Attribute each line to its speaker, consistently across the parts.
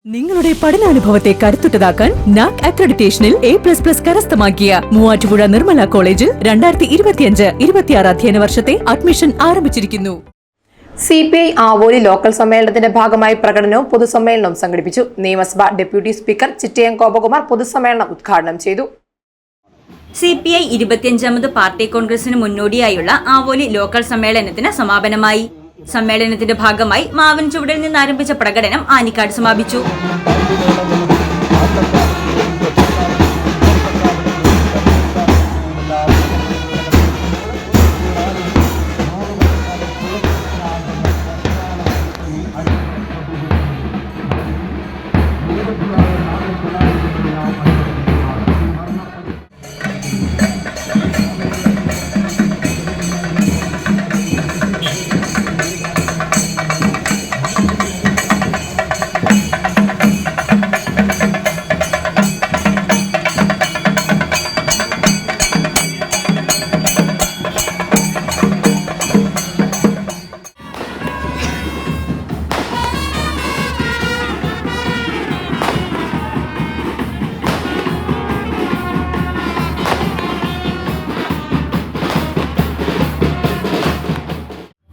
Speaker 1: നിങ്ങളുടെ പഠനാനുഭവത്തെ കരുത്തുറ്റതാക്കാൻ NAAC അക്രഡിറ്റേഷനിൽ A++ കരസ്ഥമാക്കിയ മൂവാറ്റുപുഴ നിർമ്മല കോളേജിൽ 2025-26 അധ്യയന വർഷത്തെ അഡ്മിഷൻ ആരംഭിച്ചിരിക്കുന്നു.
Speaker 2: CPI ആവോലി ലോക്കൽ സമ്മേളനത്തിന്റെ ഭാഗമായി പ്രകടനവും പൊതുസമ്മേളനവും സംഘടിപ്പിച്ചു. നിയമസഭാ ഡെപ്യൂട്ടി സ്പീക്കർ ചിറ്റയം ഗോപകുമാർ പൊതുസമ്മേളനം ഉദ്ഘാടനം ചെയ്തു.
Speaker 3: CPI 25ാമത് പാർട്ടി കോൺഗ്രസിന് മുന്നോടിയായുള്ള ആവോലി ലോക്കൽ സമ്മേളനത്തിന് സമാപനമായി. സമ്മേളനത്തിന്റെ ഭാഗമായി മാവൻ ചുവടിൽ നിന്ന് ആരംഭിച്ച പ്രകടനം ആനിക്കാട് സമാപിച്ചു.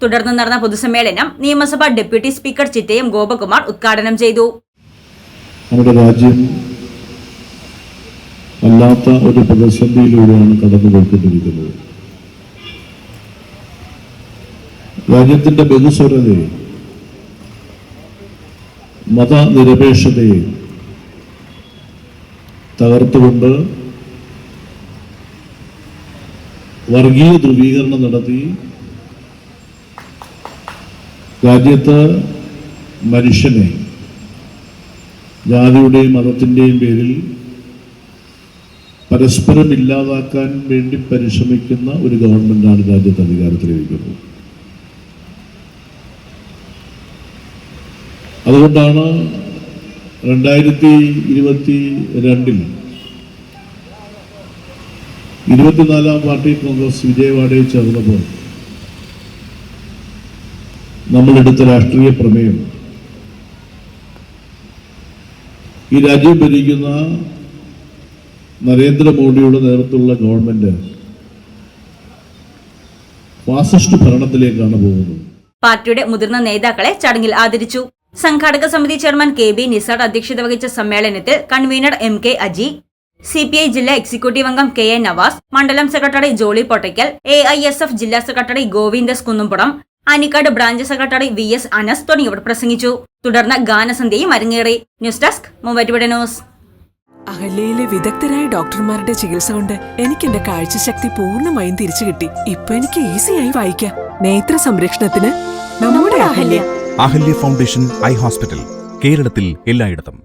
Speaker 3: തുടർന്ന് നടന്ന പൊതുസമ്മേളനം നിയമസഭാ ഡെപ്യൂട്ടി സ്പീക്കർ ചിറ്റയം ഗോപകുമാർ ഉദ്ഘാടനം ചെയ്തു.
Speaker 4: നമ്മുടെ രാജ്യം വല്ലാത്ത ഒരു പ്രതിസന്ധിയിലൂടെയാണ് കടന്നുപോയിക്കൊണ്ടിരിക്കുന്നത്. രാജ്യത്തിന്റെ ബഹുസ്വരതയെ, മതനിരപേക്ഷതയെ തകർത്തുകൊണ്ട് വർഗീയ ധ്രുവീകരണം നടത്തി രാജ്യത്ത് മനുഷ്യനെ ജാതിയുടെയും മതത്തിൻ്റെയും പേരിൽ പരസ്പരം ഇല്ലാതാക്കാൻ വേണ്ടി പരിശ്രമിക്കുന്ന ഒരു ഗവൺമെൻറ്റാണ് രാജ്യത്ത് അധികാരത്തിലിരിക്കുന്നത്. അതുകൊണ്ടാണ് 2022 24ാം പാർട്ടി കോൺഗ്രസ് വിജയവാഡയിൽ ചേർന്നപ്പോൾ നമ്മളെടുത്ത രാഷ്ട്രീയ പ്രമേയം ഈ രാജ്യം ഭരിക്കുന്ന നരേന്ദ്രമോദിയുടെ നേതൃത്വത്തിലുള്ള ഗവൺമെന്റ് ഫാസിസ്റ്റ് ഭരണത്തിലേക്കാണ് പോകുന്നത്.
Speaker 3: പാർട്ടിയുടെ മുതിർന്ന നേതാക്കളെ ചടങ്ങിൽ ആദരിച്ചു. സംഘാടക സമിതി ചെയർമാൻ KB നിസാർ അധ്യക്ഷത വഹിച്ച സമ്മേളനത്തിൽ കൺവീനർ MK അജി, CPI ജില്ലാ എക്സിക്യൂട്ടീവ് അംഗം KA നവാസ്, മണ്ഡലം സെക്രട്ടറി ജോളി പൊട്ടയ്ക്കൽ, AISF ജില്ലാ secretary Govindas Kunnumpuram, Anikkad branch secretary VS Anas തുടങ്ങിയവർ പ്രസംഗിച്ചു. തുടർന്ന് ഗാനസന്ധ്യയും അരങ്ങേറി. News desk Muvattupuzha news.
Speaker 5: അഹല്യയിലെ വിദഗ്ധരായ ഡോക്ടർമാരുടെ ചികിത്സ കൊണ്ട് എനിക്ക് എന്റെ കാഴ്ചശക്തി പൂർണ്ണമായും തിരിച്ചു കിട്ടി. ഇപ്പൊ എനിക്ക് ഈസിയായി വായിക്കാം. നേത്ര സംരക്ഷണത്തിന് നമ്മുടെ Ahalya.
Speaker 6: Ahalya foundation eye hospital, കേരളത്തിൽ എല്ലായിടത്തും.